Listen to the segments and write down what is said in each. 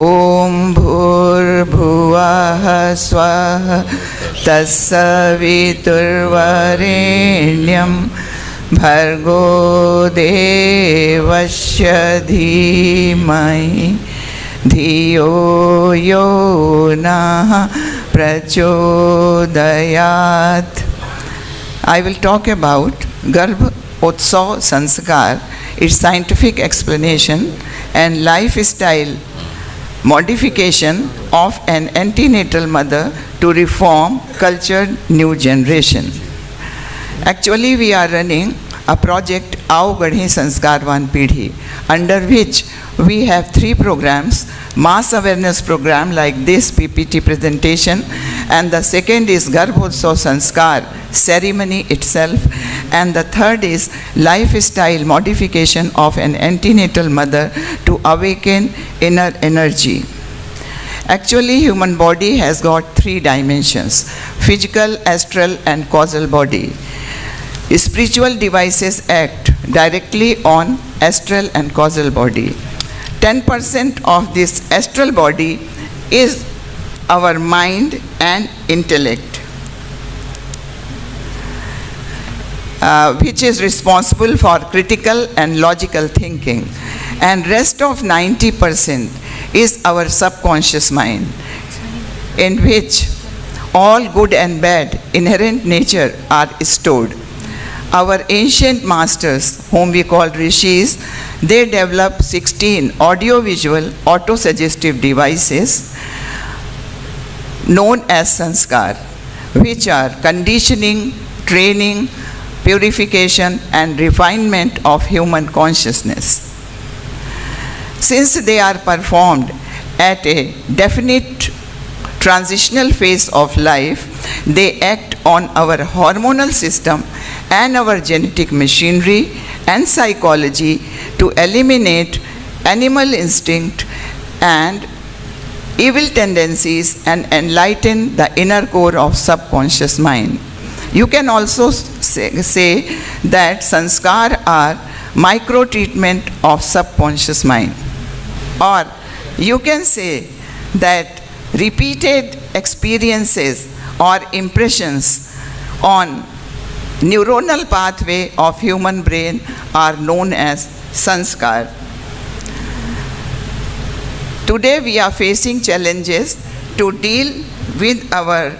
ॐ भूर्भुवः स्वः तत्सवितुर्वरेण्यं भर्गो देवस्य धीमहि धियो यो नः प्रचोदयात्. I will talk about Garbh Utsav Sanskar, its scientific explanation and lifestyle modification of an antenatal mother to reform cultured new generation. Actually, we are running a project Aao Gadhe Sanskaravan Pidhi, under which we have 3 programs: mass awareness program like this PPT presentation, and the second is Garbh Utsav Sanskar ceremony itself, and the third is lifestyle modification of an antenatal mother to awaken inner energy. Actually, human body has got 3 dimensions: physical, astral, and causal body. Spiritual devices act directly on astral and causal body. 10% of this astral body is our mind and intellect, which is responsible for critical and logical thinking, and rest of 90% is our subconscious mind, in which all good and bad inherent nature are stored. Our ancient masters, whom we call rishis, they developed 16 audiovisual autosuggestive devices known as sanskar, which are conditioning, training, purification, and refinement of human consciousness. Since they are performed at a definite transitional phase of life, they act on our hormonal system and our genetic machinery and psychology to eliminate animal instinct and evil tendencies and enlighten the inner core of subconscious mind. You can also say that sanskar are micro treatment of subconscious mind, or you can say that repeated experiences or impressions on neuronal pathway of human brain are known as sanskar. Today we are facing challenges to deal with our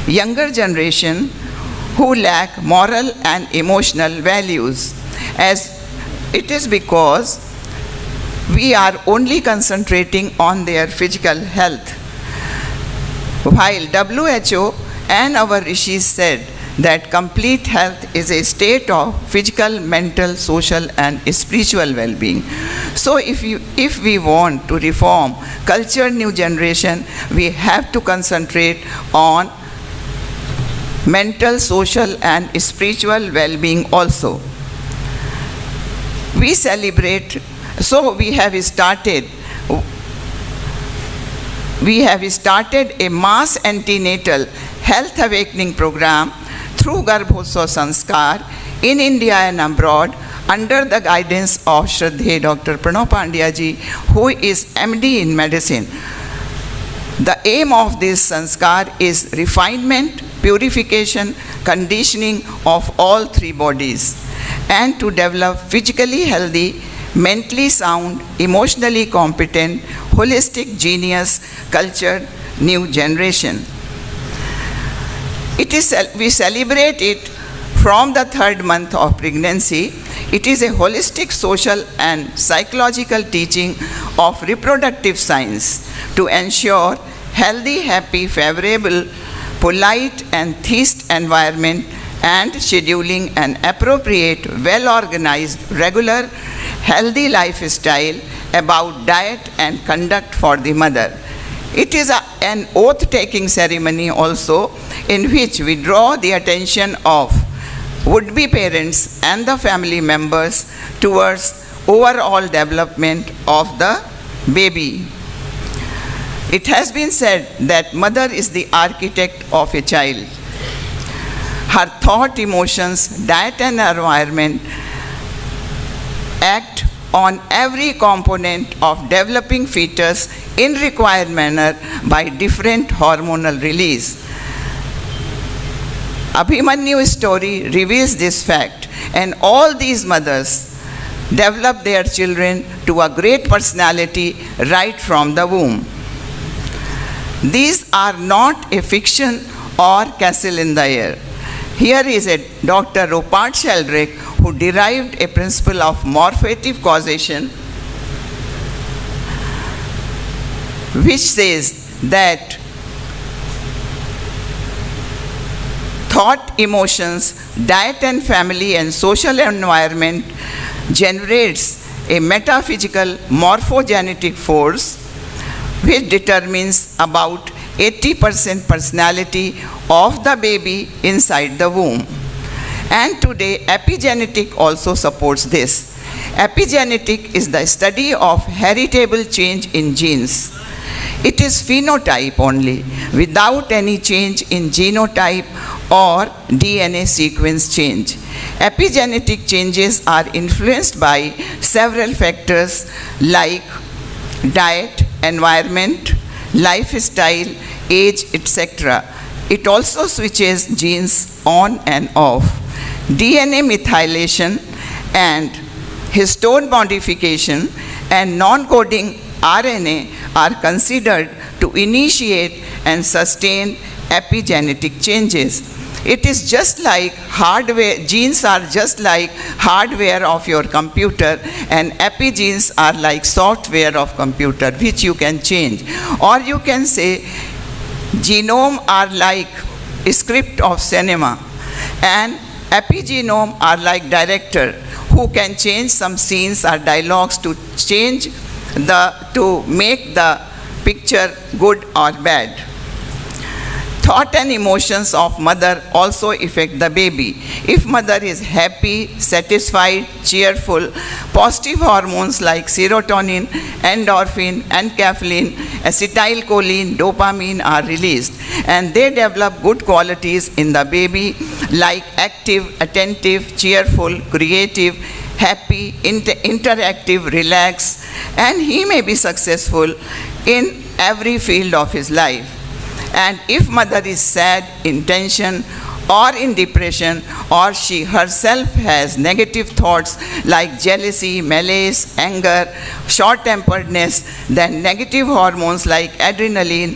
younger generation who lack moral and emotional values, as it is because we are only concentrating on their physical health, while WHO and our rishis said that complete health is a state of physical, mental, social, and spiritual well-being. So if we want to reform culture new generation, we have to concentrate on mental, social, and spiritual well-being also. We celebrate, so we have started a mass antenatal health awakening program through Garbh Utsav Sanskar in India and abroad, under the guidance of Shraddhe Dr. Pranav Pandya ji, who is MD in medicine. The aim of this sanskar is refinement, purification, conditioning of all 3 bodies, and to develop physically healthy, mentally sound, emotionally competent, holistic, genius, cultured new generation. We celebrate it from the 3rd month of pregnancy. It is a holistic social and psychological teaching of reproductive science to ensure healthy, happy, favorable, polite, and theist environment, and scheduling an appropriate, well-organized, regular, healthy lifestyle about diet and conduct for the mother. It is an oath-taking ceremony also, in which we draw the attention of would-be parents and the family members towards overall development of the baby. It has been said that mother is the architect of a child. Her thought, emotions, diet, and environment act on every component of developing fetus in required manner by different hormonal release. Abhimanyu's story reveals this fact, and all these mothers develop their children to a great personality right from the womb. These are not a fiction or castle in the air. Here is a Dr. Rupert Sheldrake who derived a principle of morphative causation, which says that thought, emotions, diet and family and social environment generates a metaphysical morphogenetic force which determines about 80% personality of the baby inside the womb. And today, epigenetic also supports this. Epigenetic is the study of heritable change in genes. It is phenotype only, without any change in genotype or DNA sequence change. Epigenetic changes are influenced by several factors like diet, environment, lifestyle, age, etc. It also switches genes on and off. DNA methylation and histone modification and non-coding RNA are considered to initiate and sustain epigenetic changes. It is just like hardware, genes are just like hardware of your computer, and epigenes are like software of computer which you can change. Or you can say genome are like a script of cinema, and epigenome are like director who can change some scenes or dialogues to make the picture good or bad. Thought and emotions of mother also affect the baby. If mother is happy, satisfied, cheerful, positive hormones like serotonin, endorphin, enkephalin, acetylcholine, dopamine are released, and they develop good qualities in the baby like active, attentive, cheerful, creative, happy, interactive, relaxed, and he may be successful in every field of his life. And if mother is sad, in tension, or in depression, or she herself has negative thoughts like jealousy, malice, anger, short-temperedness, then negative hormones like adrenaline,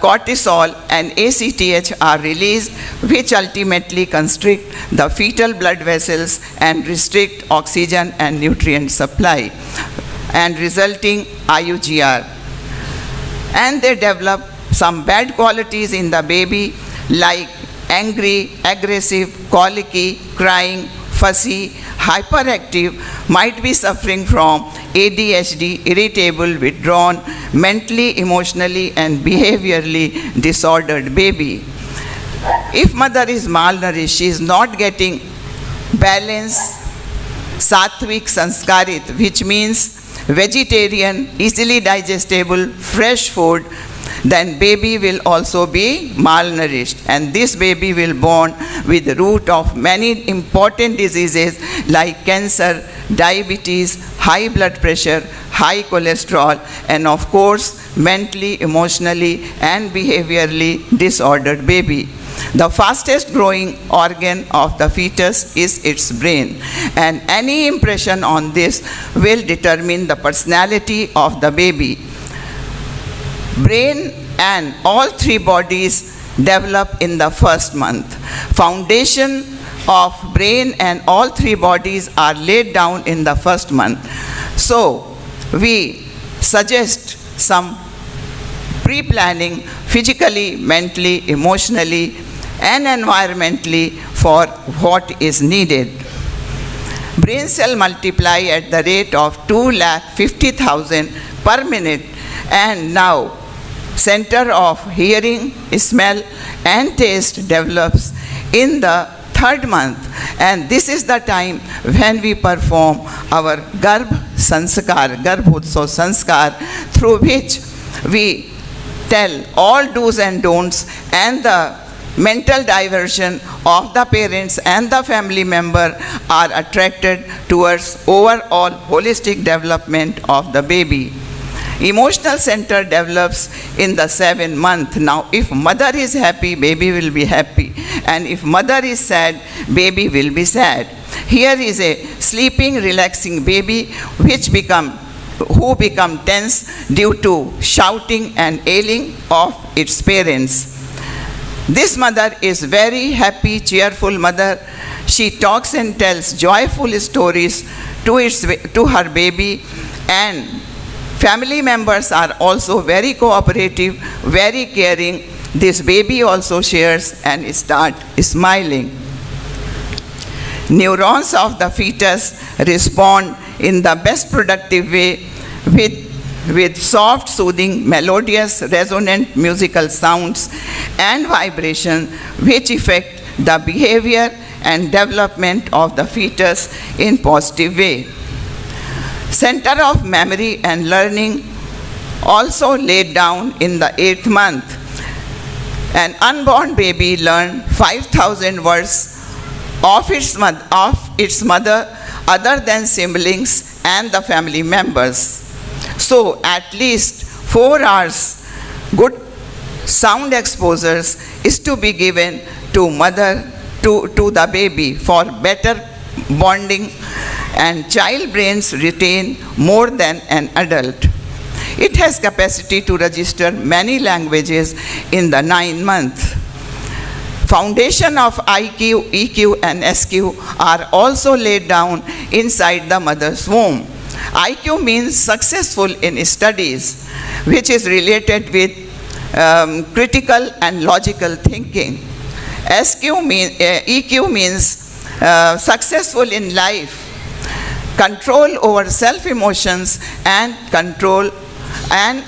cortisol, and ACTH are released, which ultimately constrict the fetal blood vessels and restrict oxygen and nutrient supply, and resulting IUGR. And they develop some bad qualities in the baby like angry, aggressive, colicky, crying, fussy, hyperactive, might be suffering from ADHD, irritable, withdrawn, mentally, emotionally, and behaviorally disordered baby. If mother is malnourished, she is not getting balanced, sattvic sanskarit, which means vegetarian, easily digestible, fresh food, then baby will also be malnourished, and this baby will born with the root of many important diseases like cancer, diabetes, high blood pressure, high cholesterol, and of course mentally, emotionally, and behaviorally disordered baby. The fastest growing organ of the fetus is its brain, and any impression on this will determine the personality of the baby. Brain and all three bodies develop in the first month. Foundation of brain and all three bodies are laid down in the first month. So we suggest some pre-planning physically, mentally, emotionally, and environmentally for what is needed. Brain cells multiply at the rate of 250,000 per minute, and now center of hearing, smell, and taste develops in the third month, and this is the time when we perform our Garbh Sanskar, Garbhotsav Sanskar, through which we tell all do's and don'ts and the mental diversion of the parents and the family member are attracted towards overall holistic development of the baby. Emotional center develops in the 7th month. Now, if mother is happy, baby will be happy. And if mother is sad, baby will be sad. Here is a sleeping, relaxing baby who become tense due to shouting and ailing of its parents. This mother is very happy, cheerful mother. She talks and tells joyful stories to her baby, and family members are also very cooperative, very caring. This baby also shares and starts smiling. Neurons of the fetus respond in the best productive way with soft, soothing, melodious, resonant musical sounds and vibration, which affect the behavior and development of the fetus in positive way. Center of memory and learning also laid down in the 8th month. An unborn baby learns 5,000 words of its mother other than siblings and the family members. So at least 4 hours good sound exposures is to be given to mother to the baby for better bonding, and child brains retain more than an adult. It has capacity to register many languages in the 9th month. Foundation of IQ, EQ, and SQ are also laid down inside the mother's womb. IQ means successful in studies, which is related with critical and logical thinking. EQ means successful in life, control over self-emotions, and control and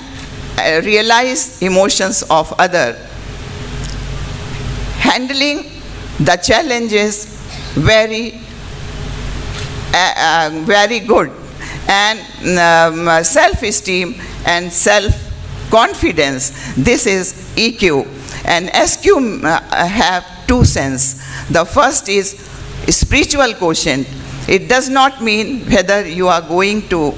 realize emotions of others. Handling the challenges very good, and self-esteem and self-confidence. This is EQ. And SQ have 2 senses. The first is spiritual quotient. It does not mean whether you are going to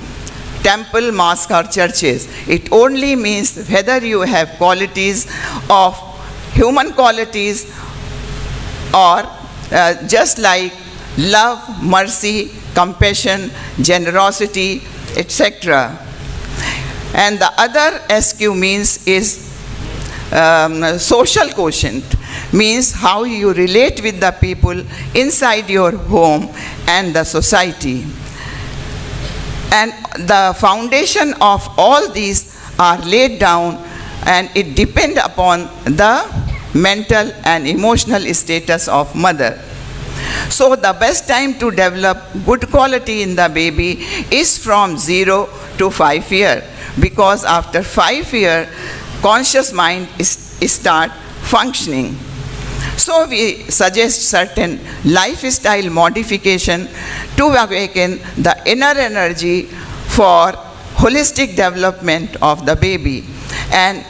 temple, mosque, or churches. It only means whether you have qualities of human qualities, or just like love, mercy, compassion, generosity, etc. And the other SQ means is social quotient, means how you relate with the people inside your home and the society. And the foundation of all these are laid down, and it depends upon the mental and emotional status of mother. So the best time to develop good quality in the baby is from 0 to 5 years, because after 5 years, conscious mind start functioning. So we suggest certain lifestyle modification to awaken the inner energy for holistic development of the baby. And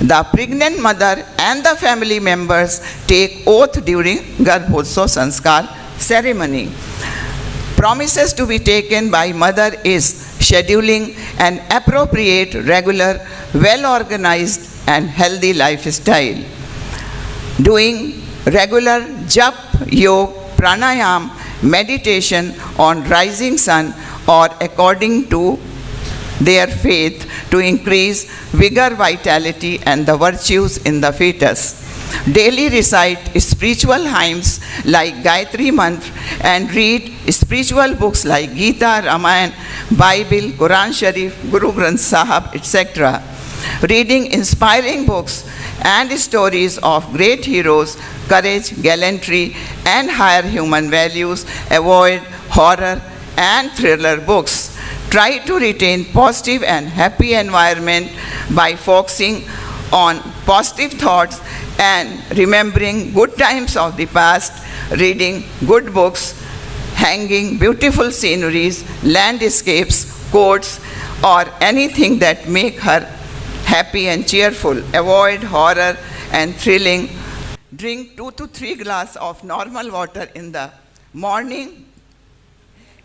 the pregnant mother and the family members take oath during Garbhodsav Sanskar ceremony. Promises to be taken by mother is scheduling an appropriate, regular, well-organized and healthy lifestyle. Doing regular jap, yoga, pranayam, meditation on rising sun or according to their faith to increase vigor, vitality and the virtues in the fetus. Daily recite spiritual hymns like Gayatri Mantra and read spiritual books like Gita, Ramayana, Bible, Quran Sharif, Guru Granth Sahib, etc. Reading inspiring books and stories of great heroes, courage, gallantry, and higher human values. Avoid horror and thriller books. Try to retain positive and happy environment by focusing on positive thoughts and remembering good times of the past, reading good books, hanging beautiful sceneries, landscapes, quotes, or anything that make her happy and cheerful. Avoid horror and thrilling drink 2 to 3 glasses of normal water in the morning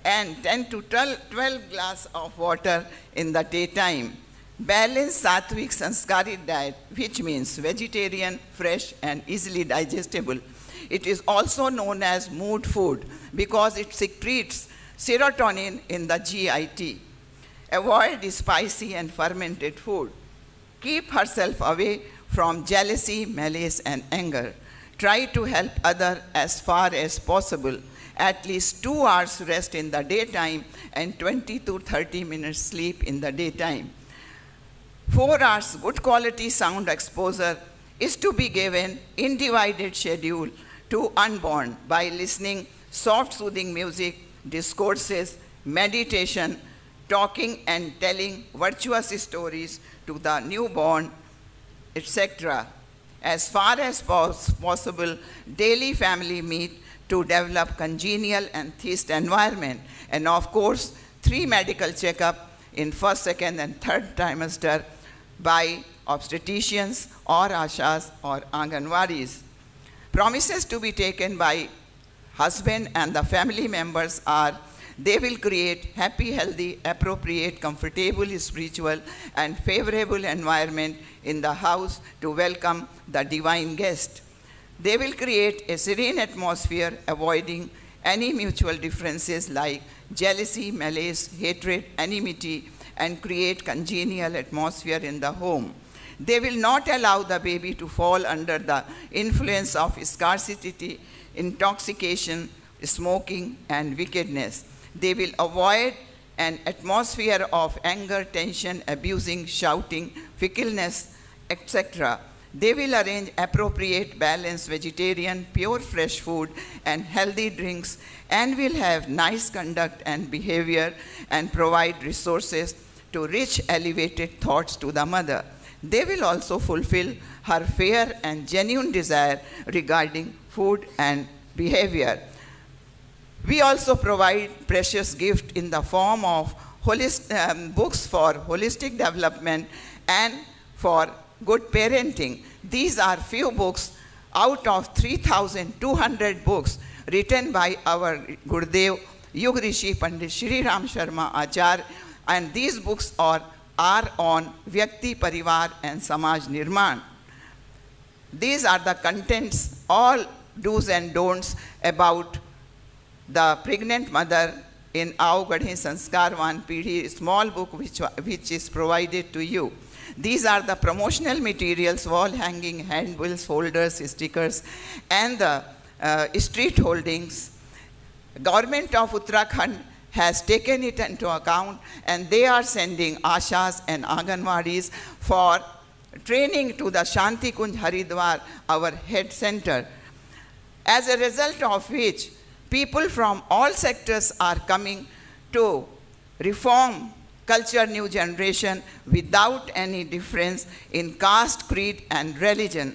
and 10 to 12 glasses of water in the daytime. Balanced Sattvic Sanskaric diet, which means vegetarian, fresh, and easily digestible. It is also known as mood food because it secretes serotonin in the GIT. Avoid spicy and fermented food. Keep herself away from jealousy, malice, and anger. Try to help others as far as possible. At least 2 hours rest in the daytime and 20 to 30 minutes sleep in the daytime. 4 hours good quality sound exposure is to be given in divided schedule to unborn by listening soft soothing music, discourses, meditation, talking and telling virtuous stories to the newborn, etc. As far as possible, daily family meet to develop congenial and theist environment. And of course, 3 medical checkup in first, second, and third trimester by obstetricians or ashas or anganwadis. Promises to be taken by husband and the family members are they will create happy, healthy, appropriate, comfortable, spiritual, and favorable environment in the house to welcome the divine guest. They will create a serene atmosphere, avoiding any mutual differences like jealousy, malice, hatred, enmity, and create congenial atmosphere in the home. They will not allow the baby to fall under the influence of scarcity, intoxication, smoking, and wickedness. They will avoid an atmosphere of anger, tension, abusing, shouting, fickleness, etc. They will arrange appropriate, balanced, vegetarian, pure fresh food and healthy drinks, and will have nice conduct and behavior and provide resources to rich, elevated thoughts to the mother. They will also fulfill her fair and genuine desire regarding food and behavior. We also provide precious gift in the form of books for holistic development and for good parenting. These are few books out of 3,200 books written by our Gurudev Yug Rishi Pandit Shri Ram Sharma Acharya, and these books are on Vyakti, Parivar, and Samaj Nirman. These are the contents, all do's and don'ts about the pregnant mother in Aao Gadhe Sanskarvan Peedhi, small book which is provided to you. These are the promotional materials, wall hanging, handbills, folders, stickers, and the street holdings. Government of Uttarakhand has taken it into account, and they are sending ashas and anganwadis for training to the Shanti Kunj Haridwar, our head center. As a result of which, people from all sectors are coming to reform culture new generation without any difference in caste, creed, and religion.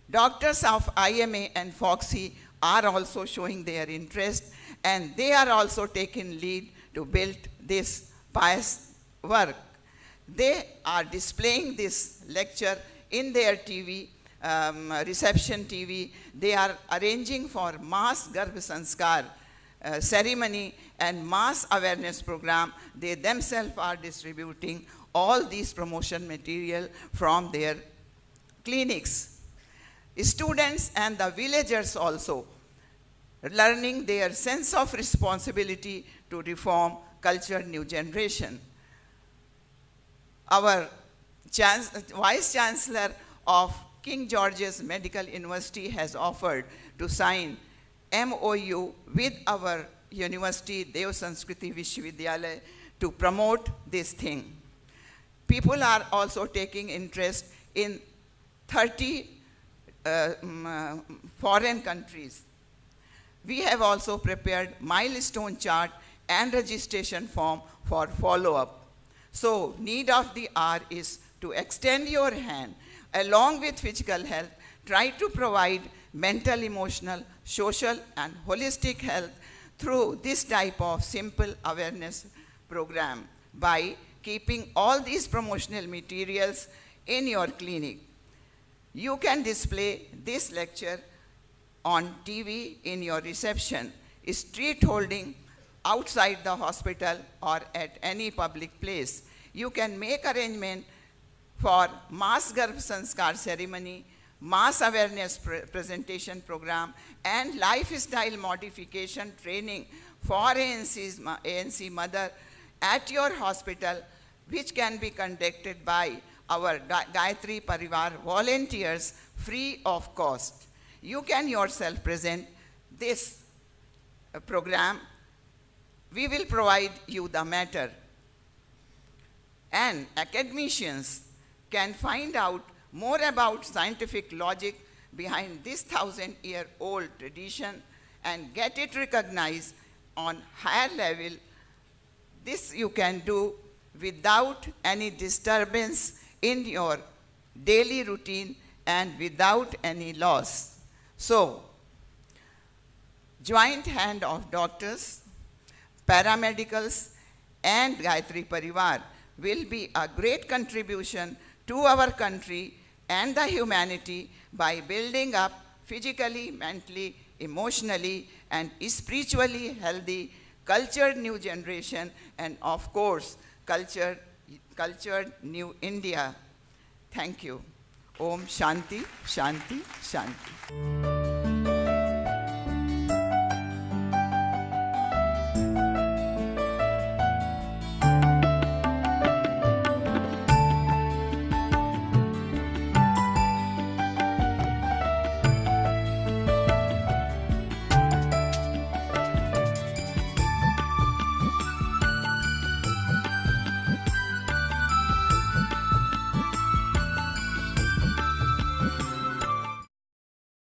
Doctors of IMA and Foxy are also showing their interest, and they are also taking lead to build this pious work. They are displaying this lecture in their TV, reception TV. They are arranging for mass Garbh Sanskar ceremony and mass awareness program. They themselves are distributing all these promotion material from their clinics. Students and the villagers also learning their sense of responsibility to reform culture new generation. Our Vice Chancellor of King George's Medical University has offered to sign MOU with our university, Dev Sanskriti Vishwavidyalaya, to promote this thing. People are also taking interest in 30 foreign countries. We have also prepared milestone chart and registration form for follow-up. So, need of the hour is to extend your hand along with physical health. Try to provide mental, emotional, social, and holistic health through this type of simple awareness program by keeping all these promotional materials in your clinic. You can display this lecture on TV in your reception, street holding outside the hospital or at any public place. You can make arrangement for mass Garbh Sanskar ceremony, mass awareness presentation program, and lifestyle modification training for ANC mother at your hospital, which can be conducted by our Gayatri Parivar volunteers free of cost. You can yourself present this program. We will provide you the matter. And academicians can find out more about scientific logic behind this 1,000-year-old tradition and get it recognized on higher level. This you can do without any disturbance in your daily routine and without any loss. So, joint hand of doctors, paramedicals, and Gayatri Parivar will be a great contribution to our country and the humanity by building up physically, mentally, emotionally, and spiritually healthy, cultured new generation, and of course, cultured new India. Thank you. Om Shanti, Shanti, Shanti.